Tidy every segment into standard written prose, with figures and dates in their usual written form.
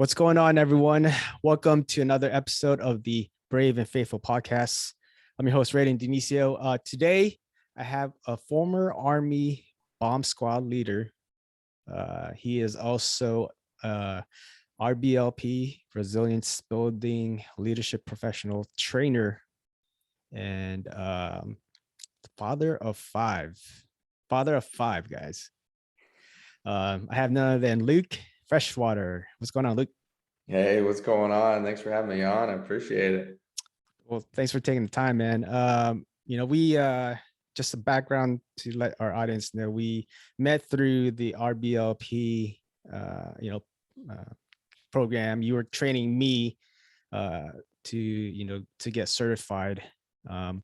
What's going on, everyone? Welcome to another episode of the Brave and Faithful podcast. I'm your host, Raiden Denicio. Today, I have a former Army bomb squad leader. He is also RBLP, Resilience Building Leadership Professional Trainer, and father of five. Father of five, guys. I have none other than Luke Freshwater. What's going on, Luke? Hey, what's going on? Thanks for having me on. I appreciate it. Well, thanks for taking the time, man. We just a background to let our audience know, we met through the RBLP program. You were training me to get certified. Can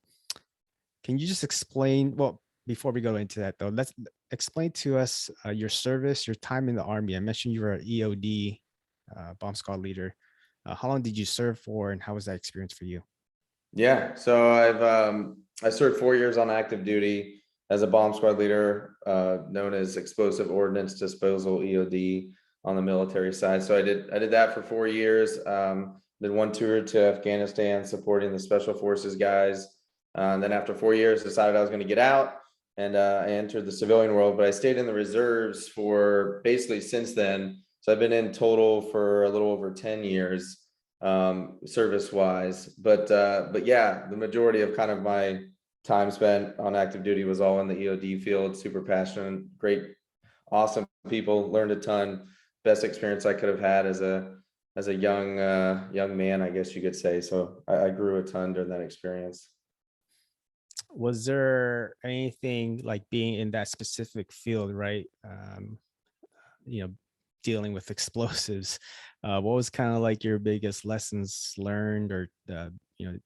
you just explain, well, before we go into that though, let's explain to us your service, your time in the Army. I mentioned you were an EOD bomb squad leader. How long did you serve for, and how was that experience for you? Yeah, so I served 4 years on active duty as a bomb squad leader, known as Explosive Ordnance Disposal (EOD) on the military side. So I did that for 4 years. Did one tour to Afghanistan supporting the Special Forces guys. And then after 4 years, decided I was going to get out, and I entered the civilian world. But I stayed in the reserves for basically since then. So I've been in total for a little over 10 years, service wise. But yeah, the majority of kind of my time spent on active duty was all in the EOD field. Super passionate, great, awesome people, learned a ton. Best experience I could have had as a young man, I guess you could say. So I grew a ton during that experience. Was there anything like being in that specific field, right? You know, dealing with explosives. What was kind of like your biggest lessons learned, or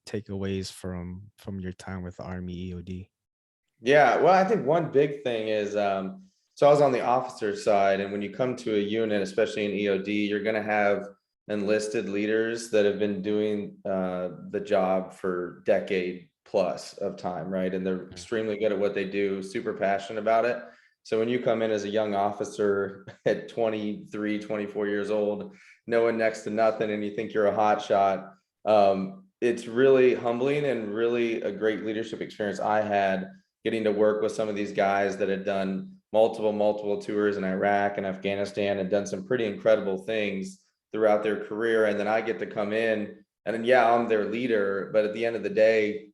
takeaways from your time with Army EOD? Yeah, well, I think one big thing is, so I was on the officer side, and when you come to a unit, especially in EOD, you're going to have enlisted leaders that have been doing the job for decade plus of time, right? And they're extremely good at what they do, super passionate about it. So when you come in as a young officer at 23, 24 years old, knowing next to nothing, and you think you're a hot shot, it's really humbling and really a great leadership experience I had, getting to work with some of these guys that had done multiple tours in Iraq and Afghanistan and done some pretty incredible things throughout their career. And then I get to come in, and then, yeah, I'm their leader, but at the end of the day,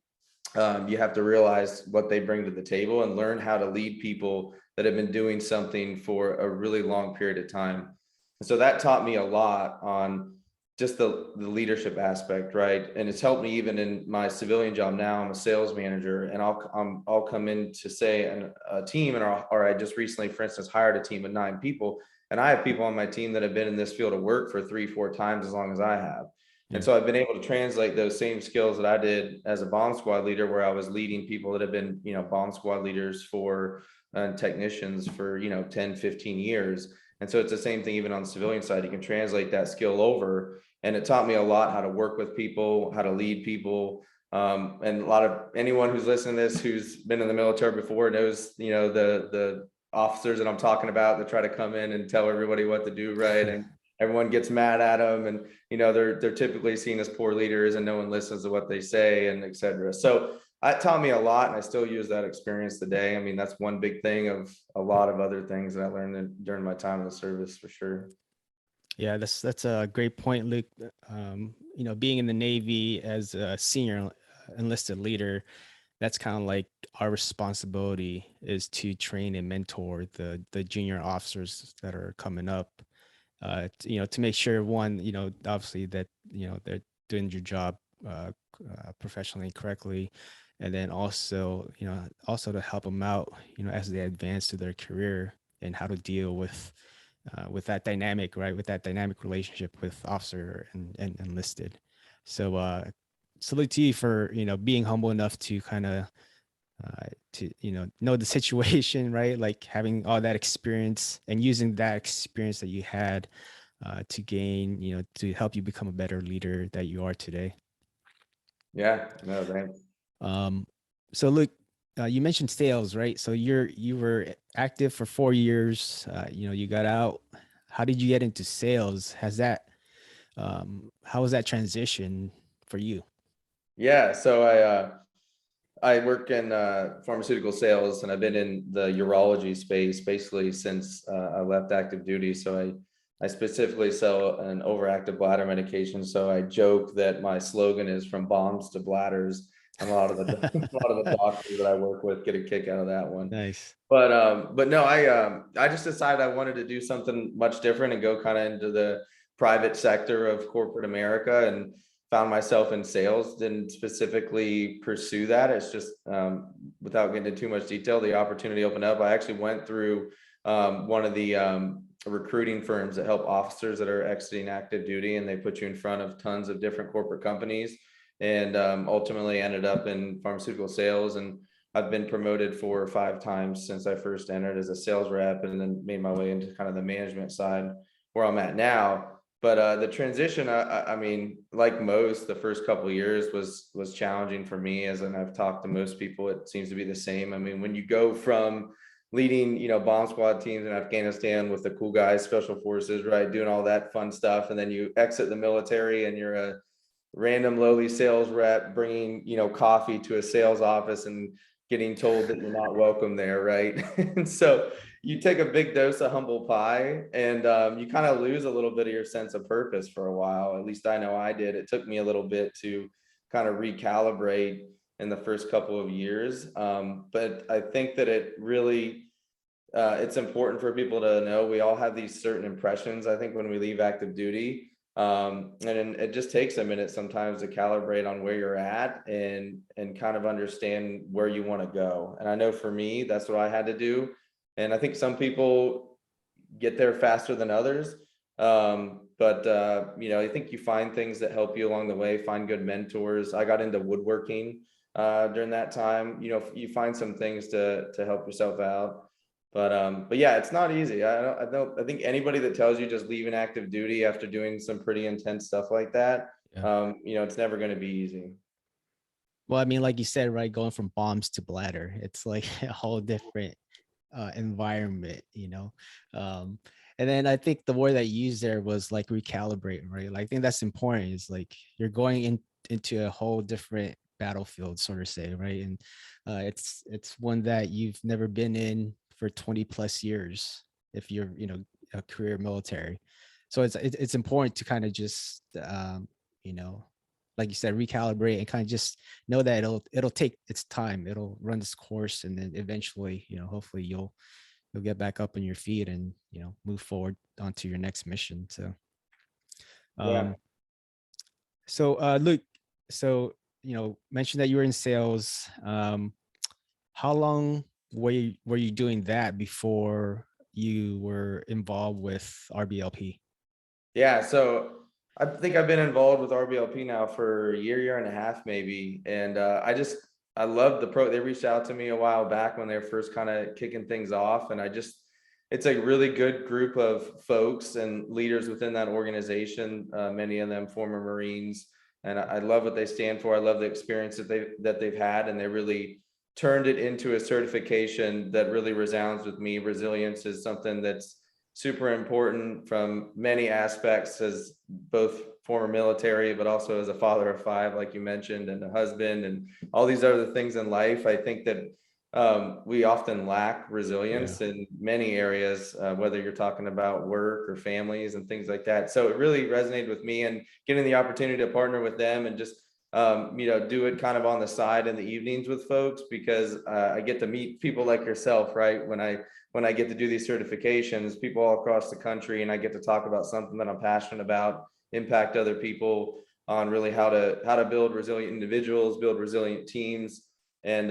you have to realize what they bring to the table and learn how to lead people that have been doing something for a really long period of time. And so that taught me a lot on just the leadership aspect, right? And it's helped me even in my civilian job now. I'm a sales manager, and I'll come in to say a team, or I just recently, for instance, hired a team of 9 people, and I have people on my team that have been in this field of work for 3-4 times as long as I have. And so I've been able to translate those same skills that I did as a bomb squad leader, where I was leading people that have been, bomb squad leaders for technicians for, 10, 15 years. And so it's the same thing even on the civilian side. You can translate that skill over. And it taught me a lot how to work with people, how to lead people. And a lot of anyone who's listening to this, who's been in the military before, knows, the officers that I'm talking about that try to come in and tell everybody what to do, right? And everyone gets mad at them, and they're typically seen as poor leaders, and no one listens to what they say, and etc. So that taught me a lot, and I still use that experience today. I mean, that's one big thing of a lot of other things that I learned during my time in the service, for sure. Yeah, that's a great point, Luke. Being in the Navy as a senior enlisted leader, that's kind of like our responsibility, is to train and mentor the junior officers that are coming up. To make sure, one, obviously that they're doing your job professionally, correctly, and then also to help them out, as they advance to their career, and how to deal with that dynamic, right? With that dynamic relationship with officer and enlisted. So salute to you for, being humble enough to kind of to know the situation, right? Like having all that experience and using that experience that you had to gain, to help you become a better leader that you are today. Yeah, no, thanks. So look, you mentioned sales, right? So you were active for 4 years. You got out. How did you get into sales? Has that How was that transition for you? Yeah, so I work in pharmaceutical sales, and I've been in the urology space basically since I left active duty. So I specifically sell an overactive bladder medication. So I joke that my slogan is "From bombs to bladders," and a lot of the a lot of the doctors that I work with get a kick out of that one. Nice. But no, I just decided I wanted to do something much different and go kind of into the private sector of corporate America, and found myself in sales. Didn't specifically pursue that. It's just without getting into too much detail, the opportunity opened up. I actually went through one of the recruiting firms that help officers that are exiting active duty, and they put you in front of tons of different corporate companies, and ultimately ended up in pharmaceutical sales. And I've been promoted 4 or 5 times since I first entered as a sales rep, and then made my way into kind of the management side where I'm at now. But the transition, I mean, like most, the first couple of years was challenging for me. As and I've talked to most people, it seems to be the same. I mean, when you go from leading, bomb squad teams in Afghanistan with the cool guys, special forces, right, doing all that fun stuff, and then you exit the military and you're a random lowly sales rep bringing coffee to a sales office and getting told that you're not welcome there, right? And so you take a big dose of humble pie, and you kind of lose a little bit of your sense of purpose for a while. At least I know I did. It took me a little bit to kind of recalibrate in the first couple of years, but I think that it really it's important for people to know we all have these certain impressions, I think, when we leave active duty. And it just takes a minute sometimes to calibrate on where you're at, and kind of understand where you want to go. And I know for me, that's what I had to do. And I think some people get there faster than others. But I think you find things that help you along the way, find good mentors. I got into woodworking during that time. You find some things to help yourself out. But yeah, it's not easy. I think anybody that tells you just leaving active duty after doing some pretty intense stuff like that, Yeah. it's never going to be easy. Well, I mean, like you said, right, going from bombs to bladder, it's like a whole different environment, you know. Um, and then I think the word that you used there was like recalibrating, right? Like, I think that's important. Is like you're going into a whole different battlefield, sort of say, right? And it's one that you've never been in for 20 plus years, if you're, a career military. So it's important to kind of just, you know, like you said, recalibrate and kind of just know that it'll take its time. It'll run its course, and then eventually, hopefully you'll get back up on your feet and move forward onto your next mission. So, Yeah. um, Luke, so mentioned that you were in sales. How long were you doing that before you were involved with RBLP? Yeah, so I think I've been involved with RBLP now for a year and a half, maybe. And I love the pro. They reached out to me a while back when they were first kind of kicking things off. And it's a really good group of folks and leaders within that organization, many of them former Marines. And I love what they stand for. I love the experience that they've had, and they really turned it into a certification that really resounds with me. Resilience is something that's super important from many aspects, as both former military, but also as a father of five, like you mentioned, and a husband, and all these other things in life. I think that we often lack Yeah. resilience in many areas, whether you're talking about work or families and things like that. So it really resonated with me, and getting the opportunity to partner with them and just do it kind of on the side in the evenings with folks, because I get to meet people like yourself, right? When I get to do these certifications, people all across the country, and I get to talk about something that I'm passionate about, impact other people on really how to build resilient individuals, build resilient teams, and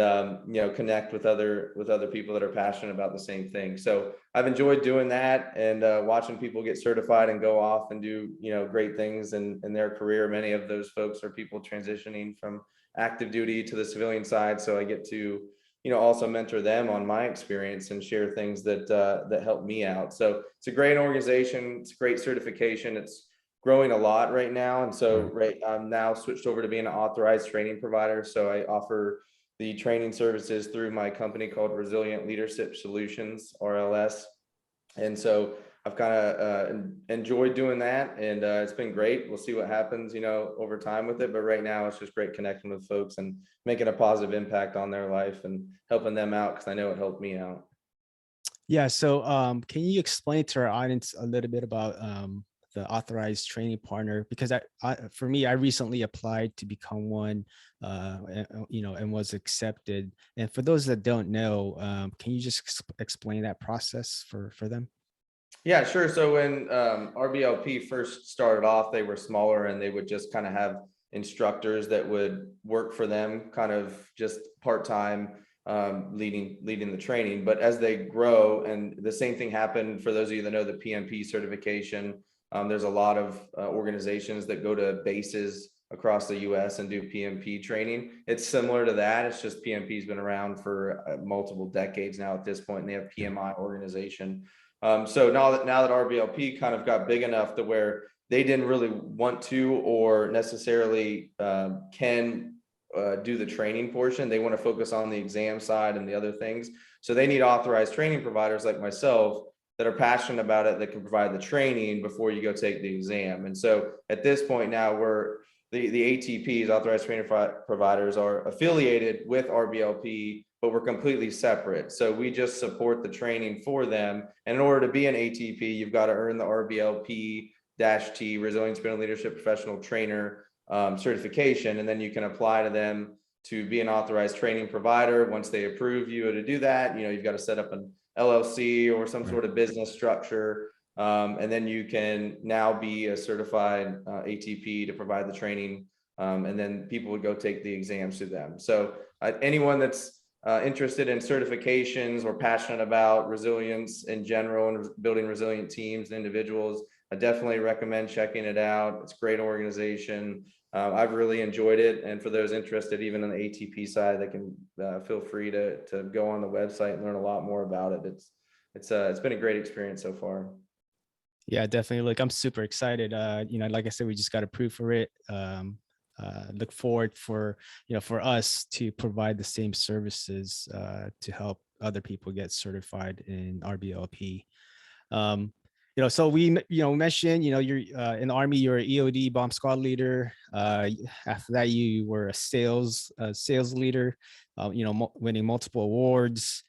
connect with other people that are passionate about the same thing. So I've enjoyed doing that, and watching people get certified and go off and do great things in their career. Many of those folks are people transitioning from active duty to the civilian side, so I get to also mentor them on my experience and share things that help me out. So it's a great organization. It's a great certification. It's growing a lot right now. And so Sure. I'm now switched over to being an authorized training provider. So I offer the training services through my company called Resilient Leadership Solutions, RLS. And so I've kind of enjoyed doing that, and it's been great. We'll see what happens, over time with it. But right now, it's just great connecting with folks and making a positive impact on their life and helping them out, because I know it helped me out. Yeah. So, can you explain to our audience a little bit about the authorized training partner? Because for me, I recently applied to become one, and was accepted. And for those that don't know, can you just explain that process for them? Yeah, sure. So when RBLP first started off, they were smaller, and they would just kind of have instructors that would work for them, kind of just part-time, leading the training. But as they grow, and the same thing happened for those of you that know the PMP certification, there's a lot of organizations that go to bases across the US and do PMP training. It's similar to that. It's just PMP's been around for multiple decades now at this point, and they have PMI organization. So now that RBLP kind of got big enough to where they didn't really want to or necessarily can do the training portion, they want to focus on the exam side and the other things. So they need authorized training providers like myself that are passionate about it, that can provide the training before you go take the exam. And so at this point now, we're the ATPs, authorized training providers, are affiliated with RBLP, but we're completely separate. So we just support the training for them. And in order to be an ATP, you've got to earn the RBLP-T, Resilience Building Leadership Professional Trainer certification. And then you can apply to them to be an authorized training provider. Once they approve you to do that, you've got to set up an LLC or some sort of business structure. And then you can now be a certified ATP to provide the training. And then people would go take the exams through them. So anyone that's interested in certifications or passionate about resilience in general and building resilient teams and individuals, I definitely recommend checking it out. It's a great organization. I've really enjoyed it. And for those interested, even on the ATP side, they can feel free to go on the website and learn a lot more about it. It's been a great experience so far. Yeah, definitely. Look, I'm super excited. Like I said, we just got approved for it. Look forward for us to provide the same services to help other people get certified in RBLP. So we mentioned, you're in the Army, you're an EOD bomb squad leader. After that, you were a sales leader, winning multiple awards.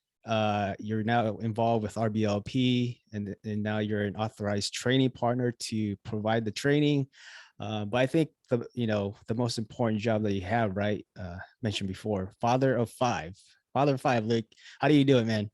You're now involved with RBLP, and now you're an authorized training partner to provide the training. But I think the most important job that you have, right? Mentioned before, father of five. Like, how do you do it, man?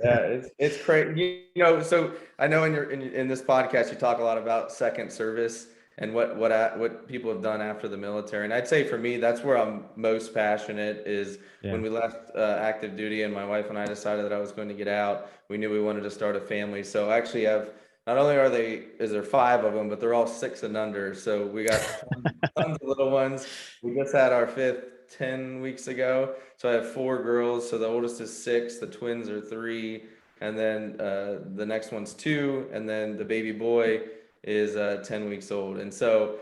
Yeah, it's crazy. So I know in this podcast you talk a lot about second service and what people have done after the military. And I'd say for me, that's where I'm most passionate is Yeah. when we left active duty and my wife and I decided that I was going to get out. We knew we wanted to start a family. So I actually have, not only is there 5 of them, but they're all 6 and under. So we got tons of little ones. We just had our 5th 10 weeks ago. So I have 4 girls. So the oldest is 6, the twins are 3, and then the next one's 2, and then the baby boy is 10 weeks old. And so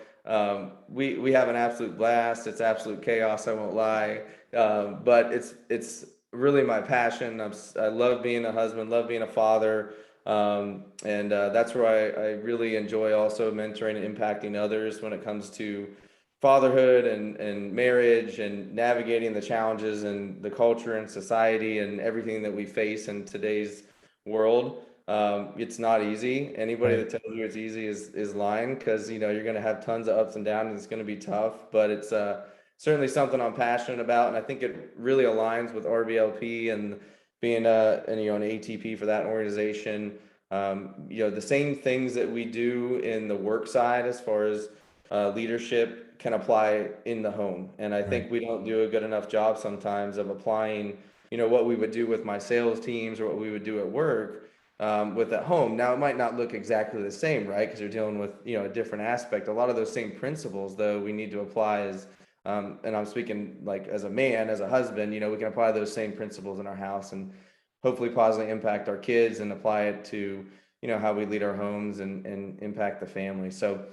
we have an absolute blast. It's absolute chaos, I won't lie. But it's really my passion. I love being a husband, love being a father. And that's where I really enjoy also mentoring and impacting others when it comes to fatherhood and marriage and navigating the challenges and the culture and society and everything that we face in today's world. It's not easy. Anybody Right. that tells you it's easy is lying, because you're going to have tons of ups and downs, and it's going to be tough. But it's certainly something I'm passionate about, and I think it really aligns with RBLP and being an ATP for that organization. The same things that we do in the work side as far as leadership can apply in the home. And I Right. think we don't do a good enough job sometimes of applying, what we would do with my sales teams or what we would do at work with at home. Now, it might not look exactly the same, right? Because you're dealing with, a different aspect. A lot of those same principles, though, we need to apply as, and I'm speaking like as a man, as a husband, we can apply those same principles in our house and hopefully positively impact our kids and apply it to, how we lead our homes and impact the family. So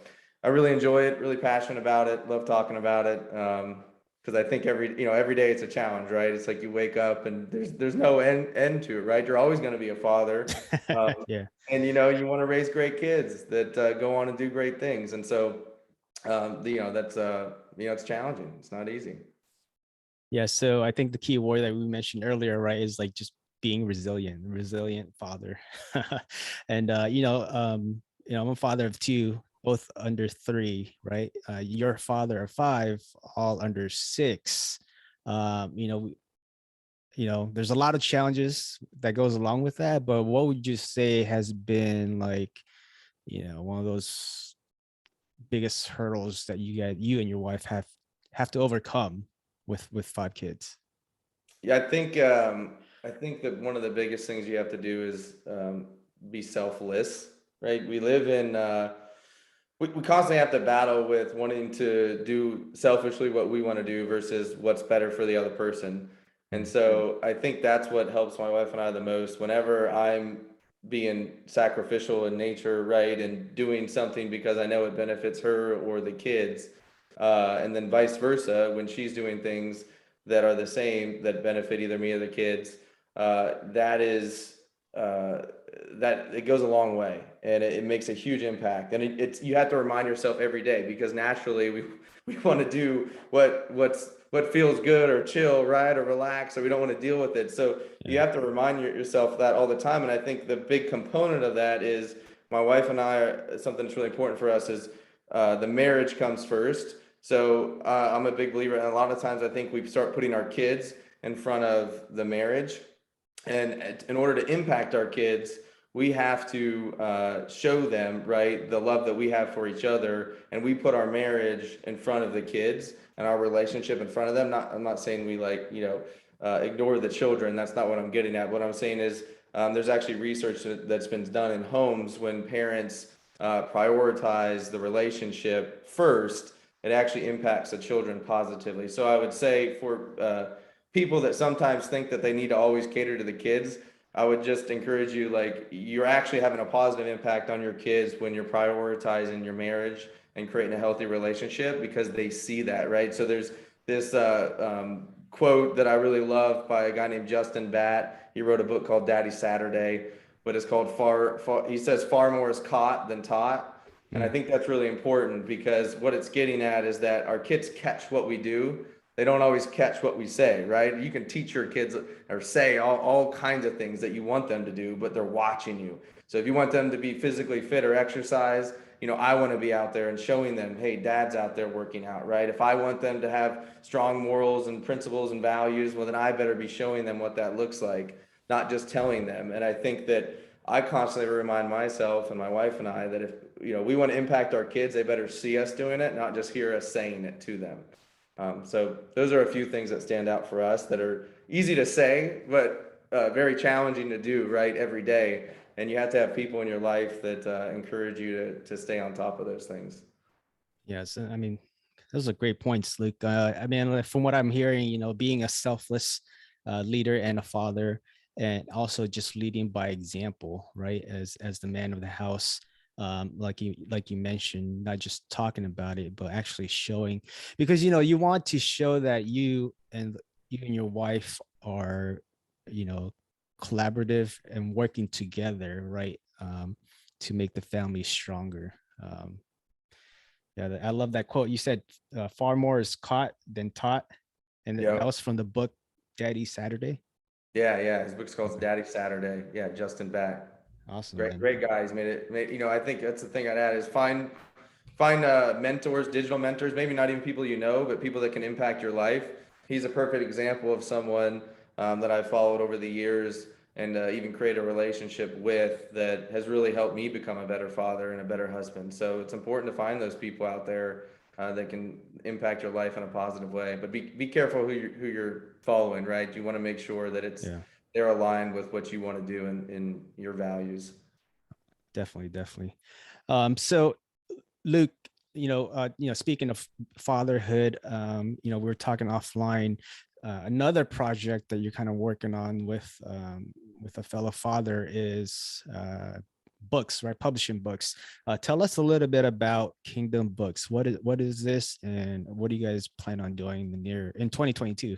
I really enjoy it, really passionate about it, love talking about it. because I think every day it's a challenge, right? It's like you wake up and there's no end to it, right? You're always going to be a father, um, Yeah. and you want to raise great kids that go on and do great things, and so that's it's challenging. It's not easy. Yeah. So I think the key word that we mentioned earlier, right, is like just being resilient father. And I'm a father of two, both under three, right? You're a father of five, all under six. Um, you know, there's a lot of challenges that goes along with that, but what would you say has been like, one of those biggest hurdles that you and your wife have to overcome with five kids? Yeah, I think that one of the biggest things you have to do is be selfless, right? We constantly have to battle with wanting to do selfishly what we want to do versus what's better for the other person. And Mm. so I think that's what helps my wife and I the most. Whenever I'm being sacrificial in nature, right, and doing something because I know it benefits her or the kids, and then vice versa, when she's doing things that are the same that benefit either me or the kids, that is uh, that it goes a long way and it makes a huge impact. And it's you have to remind yourself every day because naturally we want to do what feels good or chill, right, or relax, or we don't want to deal with it. So you Yeah. have to remind yourself that all the time. And I think the big component of that is my wife and I are something that's really important for us is the marriage comes first. So I'm a big believer, and a lot of times I think we start putting our kids in front of the marriage, and in order to impact our kids, we have to show them, right, the love that we have for each other, and we put our marriage in front of the kids and our relationship in front of them. I'm not saying we ignore the children. That's not what I'm getting at. What I'm saying is there's actually research that's been done in homes when parents prioritize the relationship first, it actually impacts the children positively. So I would say for people that sometimes think that they need to always cater to the kids, I would just encourage you, like, you're actually having a positive impact on your kids when you're prioritizing your marriage and creating a healthy relationship because they see that, right? So there's this quote that I really love by a guy named Justin Batt. He wrote a book called Daddy Saturday, but it's called he says far more is caught than taught. And I Mm. think that's really important because what it's getting at is that our kids catch what we do. They don't always catch what we say, right? You can teach your kids or say all kinds of things that you want them to do, but they're watching you. So if you want them to be physically fit or exercise, I want to be out there and showing them, hey, dad's out there working out, right? If I want them to have strong morals and principles and values, well, then I better be showing them what that looks like, not just telling them. And I think that I constantly remind myself and my wife and I that if we want to impact our kids, they better see us doing it, not just hear us saying it to them. So those are a few things that stand out for us that are easy to say, but very challenging to do right every day. And you have to have people in your life that encourage you to stay on top of those things. Yes, I mean, those are great points, Luke. I mean, like, from what I'm hearing, being a selfless leader and a father, and also just leading by example, right? As the man of the house, like you mentioned, not just talking about it, but actually showing, because you want to show that you and your wife are, you know, collaborative and working together, right? To make the family stronger. Yeah, I love that quote. You said far more is caught than taught, and that Yep. was from the book Daddy Saturday. Yeah, yeah. His book's called Okay, Daddy Saturday. Yeah, Justin Back. awesome, Great, man. great guy. He's made. I think that's the thing I'd add is find mentors, digital mentors, maybe not even people but people that can impact your life. He's a perfect example of someone that I've followed over the years and even create a relationship with that has really helped me become a better father and a better husband. So it's important to find those people out there that can impact your life in a positive way. But be careful who you're following, right? You want to make sure that Yeah, they're aligned with what you want to do in your values. definitely, definitely. So Luke, speaking of fatherhood, we were talking offline. Another project that you're kind of working on with a fellow father is books, right? Publishing books. Tell us a little bit about Kingdom Books. What is this, and what do you guys plan on doing in 2022?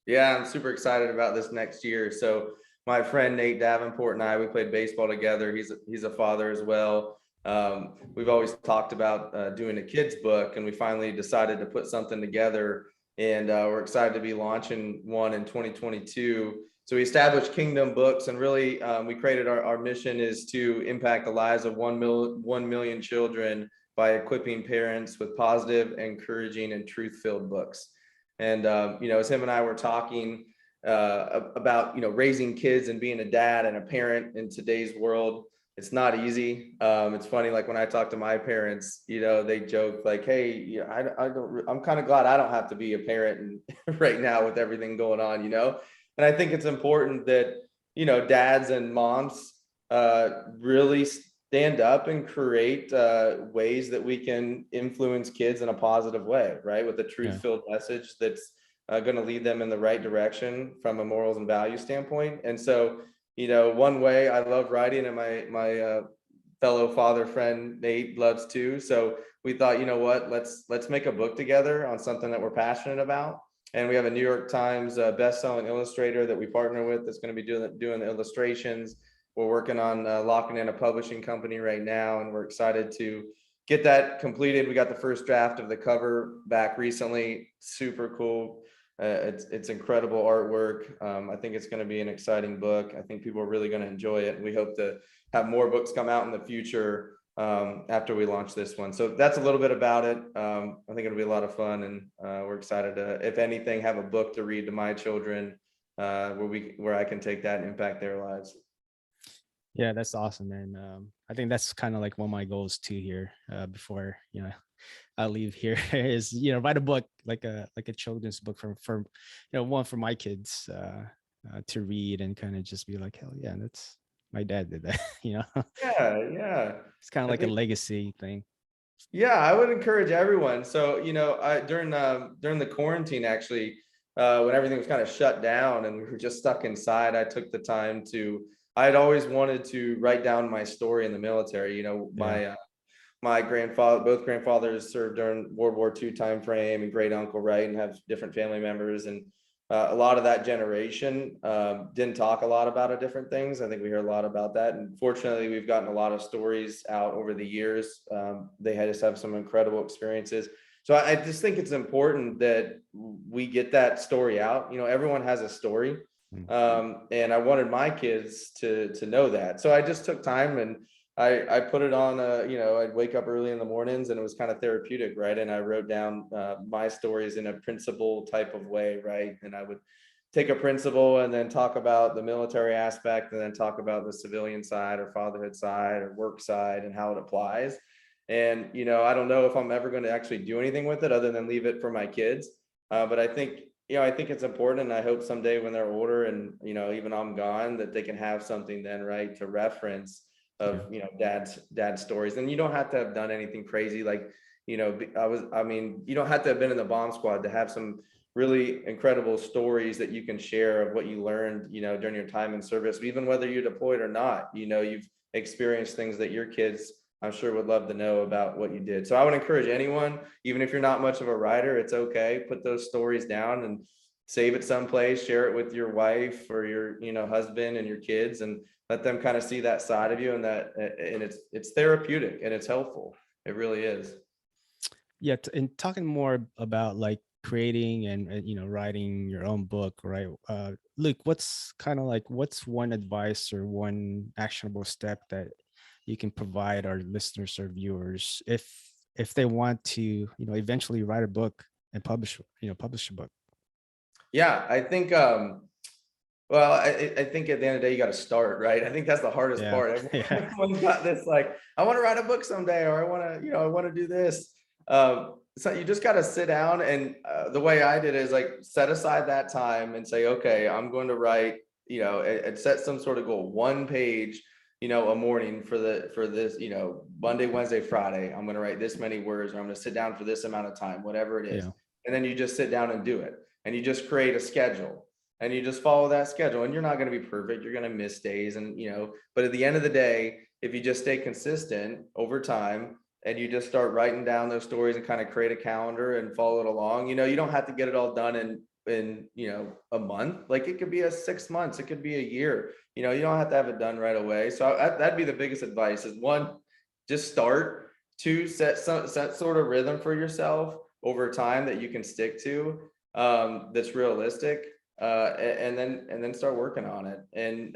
Yeah, I'm super excited about this next year. So my friend Nate Davenport and I, we played baseball together. He's a father as well. We've always talked about doing a kids book, and we finally decided to put something together. And we're excited to be launching one in 2022. So we established Kingdom Books, and really we created our mission is to impact the lives of 1 million children by equipping parents with positive, encouraging, and truth-filled books. And as him and I were talking about raising kids and being a dad and a parent in today's world, it's not easy. It's funny, like when I talk to my parents, they joke like, "Hey, I'm kind of glad I don't have to be a parent and right now with everything going on." And I think it's important that dads and moms really stand up and create ways that we can influence kids in a positive way, right? With a Yeah. truth-filled message that's going to lead them in the right direction from a morals and value standpoint. And so, one way I love writing, and my fellow father friend Nate loves too. So we thought, you know what, let's make a book together on something that we're passionate about. And we have a New York Times best-selling illustrator that we partner with that's going to be doing the illustrations. We're working on locking in a publishing company right now, and we're excited to get that completed. We got the first draft of the cover back recently. Super cool. It's incredible artwork. I think it's going to be an exciting book. I think people are really going to enjoy it. We hope to have more books come out in the future after we launch this one. So that's a little bit about it. I think it'll be a lot of fun, and we're excited to, if anything, have a book to read to my children where I can take that and impact their lives. Yeah, that's awesome, man. I think that's kind of like one of my goals too here, before I leave here is write a book, like a children's book for one for my kids to read, and kind of just be like, hell yeah, that's my dad did that. Yeah. It's kind of I like a think, legacy thing. yeah, I would encourage everyone. So, during the quarantine, actually, when everything was kind of shut down and we were just stuck inside, I took the time I had always wanted to write down my story in the military. Yeah. My grandfather, both grandfathers served during World War II time frame, and great uncle, right, and have different family members. And a lot of that generation didn't talk a lot about different things. I think we hear a lot about that. And fortunately, we've gotten a lot of stories out over the years. They had just have some incredible experiences. So I just think it's important that we get that story out. Everyone has a story. And I wanted my kids to know that. So I just took time, and I put it on, I'd wake up early in the mornings, and it was kind of therapeutic, right? And I wrote down my stories in a principle type of way, right? And I would take a principle and then talk about the military aspect, and then talk about the civilian side or fatherhood side or work side and how it applies. And, I don't know if I'm ever going to actually do anything with it other than leave it for my kids. But I think it's important, and I hope someday when they're older and, even I'm gone, that they can have something then, right, to reference Yeah. of dad's stories. And you don't have to have done anything crazy, like you don't have to have been in the bomb squad to have some really incredible stories that you can share of what you learned during your time in service. Even whether you're deployed or not, you've experienced things that your kids, I'm sure, would love to know about what you did. So I would encourage anyone, even if you're not much of a writer, it's okay, put those stories down and save it someplace, share it with your wife or your husband and your kids, and let them kind of see that side of you. And it's therapeutic and it's helpful. It really is. Yeah, and talking more about like creating and writing your own book, right? Luke, what's one advice or one actionable step that you can provide our listeners or viewers if they want to eventually write a book and publish a book? Yeah, I think well, I think at the end of the day, you got to start, right? I think that's the hardest Yeah. part. Yeah. Everyone's got this, like, I want to write a book someday, or I want to do this. So you just got to sit down, and the way I did is like set aside that time and say, okay, I'm going to write, and set some sort of goal, 1 page, a morning for this, Monday, Wednesday, Friday. I'm going to write this many words, or I'm going to sit down for this amount of time, whatever it is. Yeah. And then you just sit down and do it, and you just create a schedule. And you just follow that schedule, and you're not going to be perfect. You're going to miss days, and but at the end of the day, if you just stay consistent over time and you just start writing down those stories and kind of create a calendar and follow it along, you don't have to get it all done in a month. Like it could be 6 months, it could be a year. You don't have to have it done right away. So that'd be the biggest advice is one, just start. Two, set sort of rhythm for yourself over time that you can stick to, that's realistic, and then start working on it. And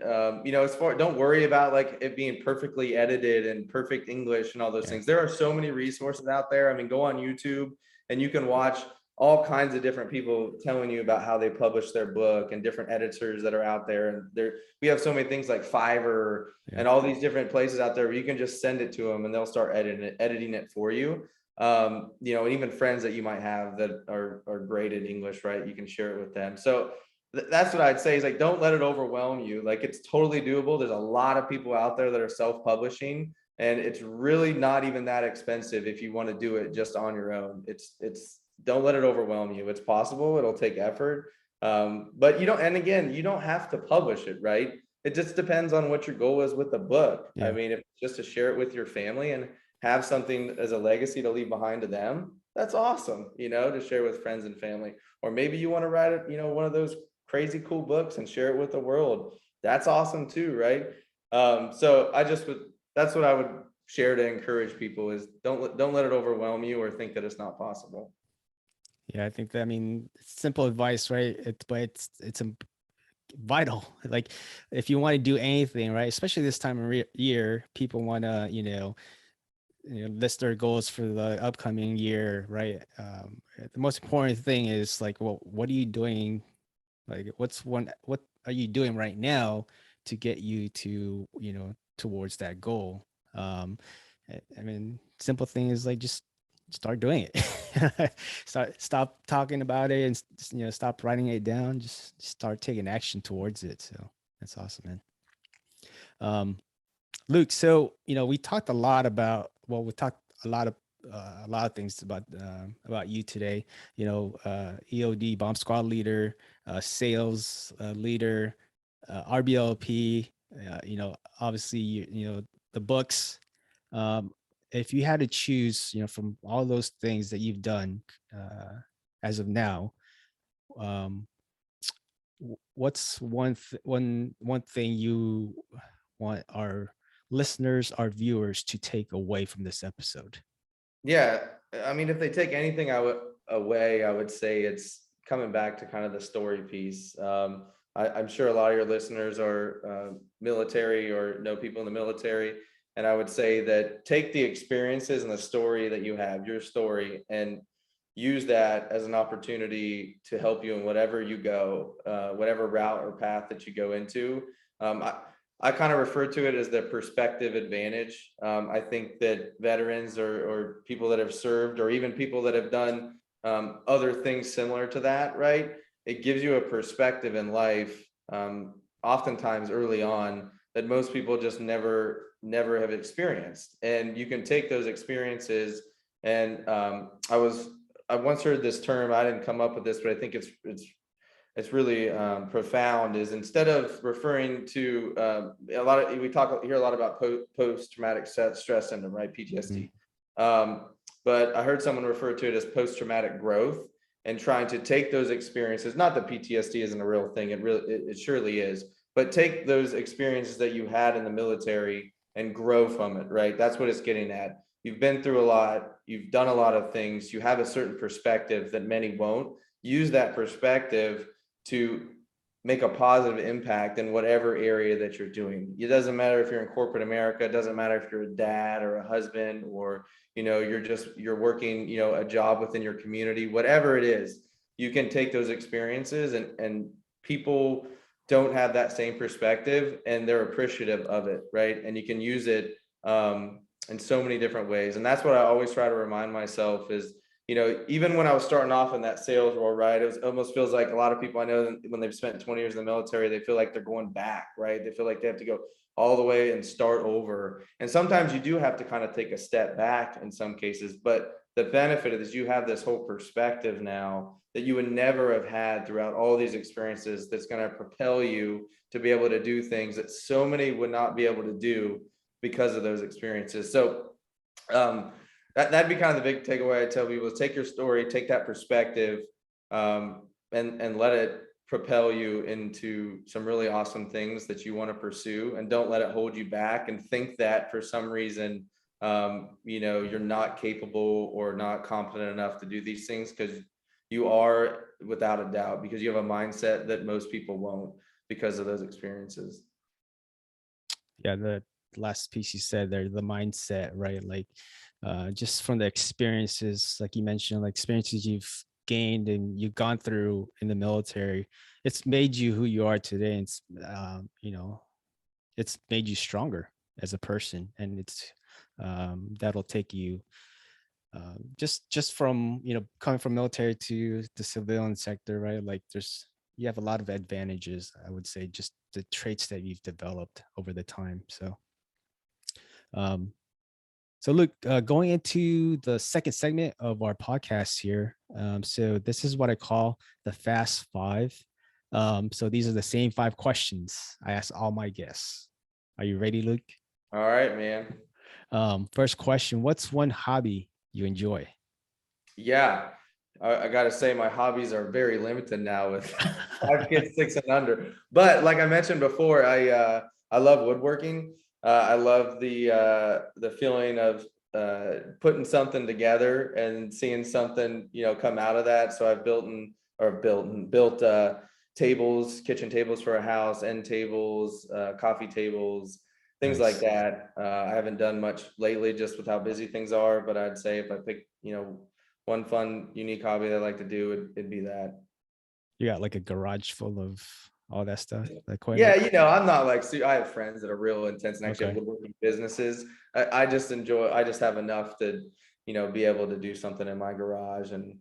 as far, don't worry about like it being perfectly edited and perfect English and all those Yeah. things. There are so many resources out there. I mean, go on YouTube and you can watch all kinds of different people telling you about how they publish their book and different editors that are out there. And we have so many things like Fiverr and all these different places out there where you can just send it to them and they'll start editing it for you. And even friends that you might have that are great at English, right? You can share it with them. So that's what I'd say is like, don't let it overwhelm you. Like it's totally doable. There's a lot of people out there that are self-publishing and it's really not even that expensive if you want to do it just on your own. It's don't let it overwhelm you. It's possible. It'll take effort. But you don't have to publish it, right? It just depends on what your goal is with the book. Yeah. I mean, if it's just to share it with your family and have something as a legacy to leave behind to them, that's awesome, to share with friends and family. Or maybe you want to write it, one of those crazy cool books and share it with the world. That's awesome too, right? So that's what I would share to encourage people is don't let it overwhelm you or think that it's not possible. Yeah, I think that, I mean, simple advice, right? But it's vital. Like if you want to do anything, right, especially this time of year, people want to, list their goals for the upcoming year, right? The most important thing is like, well, what are you doing? Like, what are you doing right now to get you to, towards that goal? I mean, simple thing is like just start doing it. Stop talking about it and stop writing it down. Just start taking action towards it. So that's awesome, man. Um, Luke, so we talked a lot about, well, we talked a lot of things about you today. EOD bomb squad leader, sales leader, RBLP. Obviously, the books. Um, if you had to choose, from all those things that you've done as of now, um, what's one thing you want our listeners, our viewers to take away from this episode? Yeah, I mean, if they take anything away, I would say it's coming back to kind of the story piece. I'm sure a lot of your listeners are military or know people in the military, and I would say that take the experiences and the story that you have, your story, and use that as an opportunity to help you in whatever you go, whatever route or path that you go into. I kind of refer to it as the perspective advantage. I think that veterans or people that have served or even people that have done other things similar to that, right? It gives you a perspective in life, oftentimes early on, that most people just never have experienced. And you can take those experiences. And I once heard this term. I didn't come up with this, but I think it's really profound. Is instead of referring to hear a lot about post-traumatic stress syndrome, right? PTSD. But I heard someone refer to it as post-traumatic growth and trying to take those experiences. Not that PTSD isn't a real thing; it surely is. But take those experiences that you had in the military and grow from it, right? That's what it's getting at. You've been through a lot. You've done a lot of things. You have a certain perspective that many won't. Use that perspective to make a positive impact in whatever area that you're doing. It doesn't matter if you're in corporate America. It doesn't matter if you're a dad or a husband, or you're working a job within your community. Whatever it is, you can take those experiences, and people don't have that same perspective and they're appreciative of it, right? And you can use it in so many different ways. And that's what I always try to remind myself is, even when I was starting off in that sales role, right, it almost feels like a lot of people I know when they've spent 20 years in the military, they feel like they're going back, right? They feel like they have to go all the way and start over. And sometimes you do have to kind of take a step back in some cases, but the benefit of this, you have this whole perspective now that you would never have had throughout all these experiences, that's going to propel you to be able to do things that so many would not be able to do because of those experiences. So that'd be kind of the big takeaway I tell people is take your story, take that perspective, and let it propel you into some really awesome things that you want to pursue, and don't let it hold you back and think that for some reason you're not capable or not competent enough to do these things, because you are, without a doubt, because you have a mindset that most people won't because of those experiences. Yeah, the last piece you said there, the mindset, right? Like just from the experiences, like you mentioned, like experiences you've gained and you've gone through in the military, it's made you who you are today. And it's it's made you stronger as a person, and it's that'll take you just from coming from military to the civilian sector, right? Like you have a lot of advantages, I would say, just the traits that you've developed over the time. Um, so look, going into the second segment of our podcast here. So this is what I call the Fast Five. So these are the same 5 questions I ask all my guests. Are you ready, Luke? All right, man. First question: what's one hobby you enjoy? Yeah, I gotta say my hobbies are very limited now with 5 kids, 6 and under. But like I mentioned before, I love woodworking. I love the feeling of putting something together and seeing something come out of that. So I've built tables, kitchen tables for a house, end tables, coffee tables, things like Nice. that. I haven't done much lately just with how busy things are, but I'd say if I pick one fun, unique hobby that I like to do, it'd be that. You got like a garage full of all that stuff, the Yeah, equipment. I'm not like, I have friends that are real intense and actually have Okay. woodworking businesses. I just I just have enough to, be able to do something in my garage and,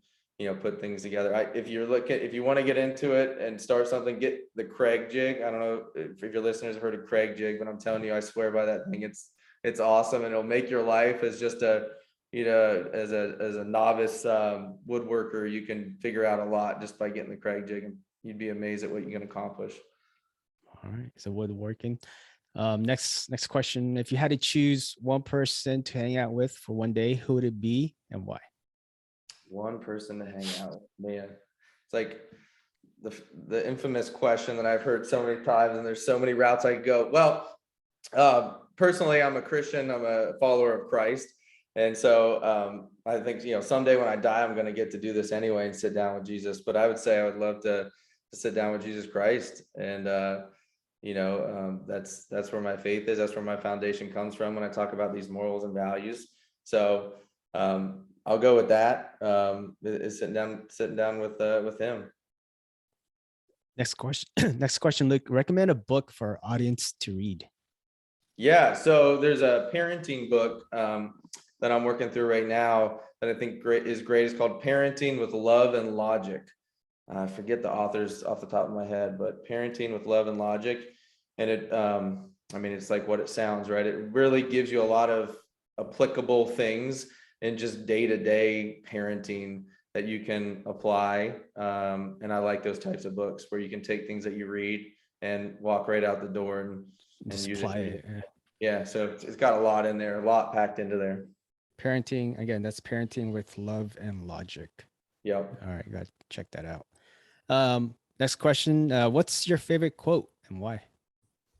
put things together. If you want to get into it and start something, get the Craig jig. I don't know if your listeners have heard of Craig jig, but I'm telling you, I swear by that thing. It's awesome, and it'll make your life as just as a novice woodworker. You can figure out a lot just by getting the Craig jig, and you'd be amazed at what you can accomplish. All right. So woodworking. Next question. If you had to choose one person to hang out with for one day, who would it be and why? One person to hang out with, man. It's like the infamous question that I've heard so many times, and there's so many routes I could go. Well, personally, I'm a Christian. I'm a follower of Christ, and so I think someday when I die, I'm going to get to do this anyway and sit down with Jesus. But I would say I would love to sit down with Jesus Christ, and that's where my faith is. That's where my foundation comes from when I talk about these morals and values. So I'll go with that. Is sitting down with him. Next question. Next question, Luke. Recommend a book for our audience to read. Yeah, so there's a parenting book that I'm working through right now that I think is great. It's called Parenting with Love and Logic. I forget the authors off the top of my head, but Parenting with Love and Logic. And it's like what it sounds, right? It really gives you a lot of applicable things in just day-to-day parenting that you can apply. And I like those types of books where you can take things that you read and walk right out the door and Just use apply it. it. Yeah, so it's got a lot in there, a lot packed into there. Parenting, again, that's Parenting with Love and Logic. Yep. All right, got to check that out. Next question. What's your favorite quote and why?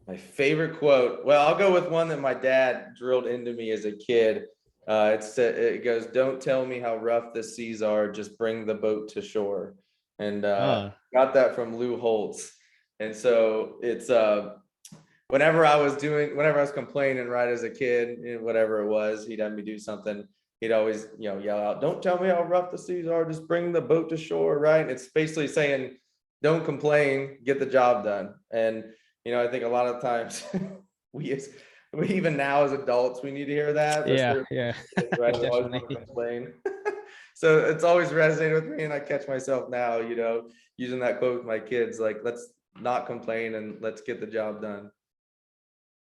My favorite quote. Well, I'll go with one that my dad drilled into me as a kid. It goes, "Don't tell me how rough the seas are, just bring the boat to shore." And got that from Lou Holtz. And so it's whenever I was complaining, right, as a kid, whatever it was, he'd have me do something. He'd always, yell out, "Don't tell me how rough the seas are, just bring the boat to shore," right? It's basically saying, don't complain, get the job done. And I think a lot of times we even now as adults, we need to hear that. Yeah, Right? We always want to definitely. complain. So it's always resonated with me, and I catch myself now, using that quote with my kids, like, let's not complain and let's get the job done.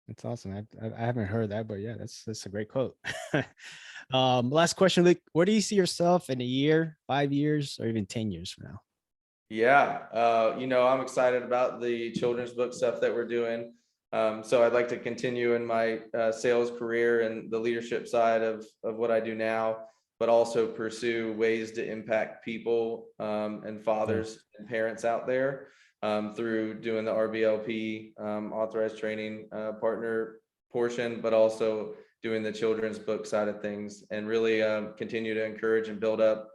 That's awesome. I haven't heard that, but yeah, that's a great quote. Last question, Luke. Where do you see yourself in a year, 5 years, or even 10 years from now? Yeah, I'm excited about the children's book stuff that we're doing. So I'd like to continue in my sales career and the leadership side of what I do now, but also pursue ways to impact people and fathers and parents out there through doing the RBLP authorized training partner portion, but also doing the children's book side of things, and really continue to encourage and build up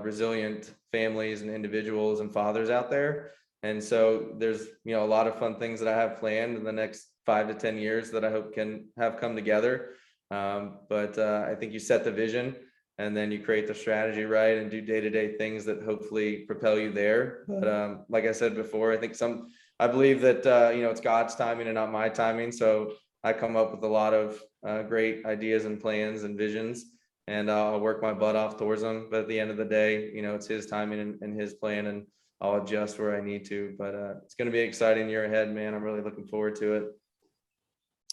resilient families and individuals and fathers out there. And so there's, a lot of fun things that I have planned in the next 5 to 10 years that I hope can have come together. But I think you set the vision and then you create the strategy right and do day-to-day things that hopefully propel you there. But like I said before, I believe that, it's God's timing and not my timing. So I come up with a lot of great ideas and plans and visions, and I'll work my butt off towards them. But at the end of the day, it's his timing and his plan, and I'll adjust where I need to. But it's going to be an exciting year ahead, man. I'm really looking forward to it.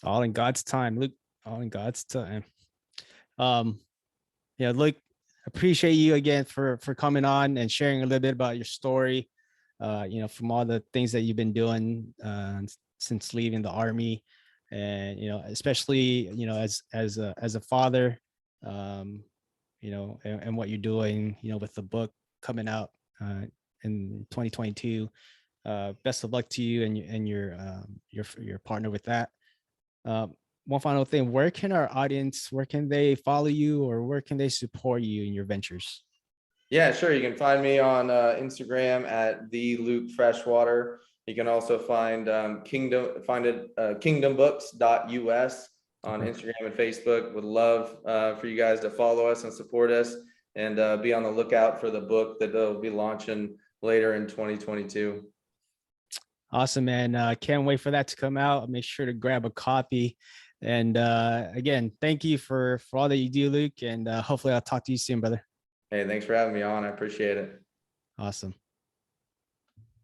All in God's time, Luke. All in God's time. Luke, appreciate you again for coming on and sharing a little bit about your story. From all the things that you've been doing since leaving the Army, and especially as a father, and what you're doing, with the book coming out in 2022. Best of luck to you and your partner with that. One final thing, where can they follow you, or where can they support you in your ventures? Yeah, sure. You can find me on Instagram at the Luke Freshwater. You can also find kingdombooks.us on Instagram and Facebook. Would love for you guys to follow us and support us, and be on the lookout for the book that they'll be launching later in 2022. Awesome, man. Can't wait for that to come out. I'll make sure to grab a copy. And again, thank you for all that you do, Luke. And hopefully I'll talk to you soon, brother. Hey, thanks for having me on. I appreciate it. Awesome.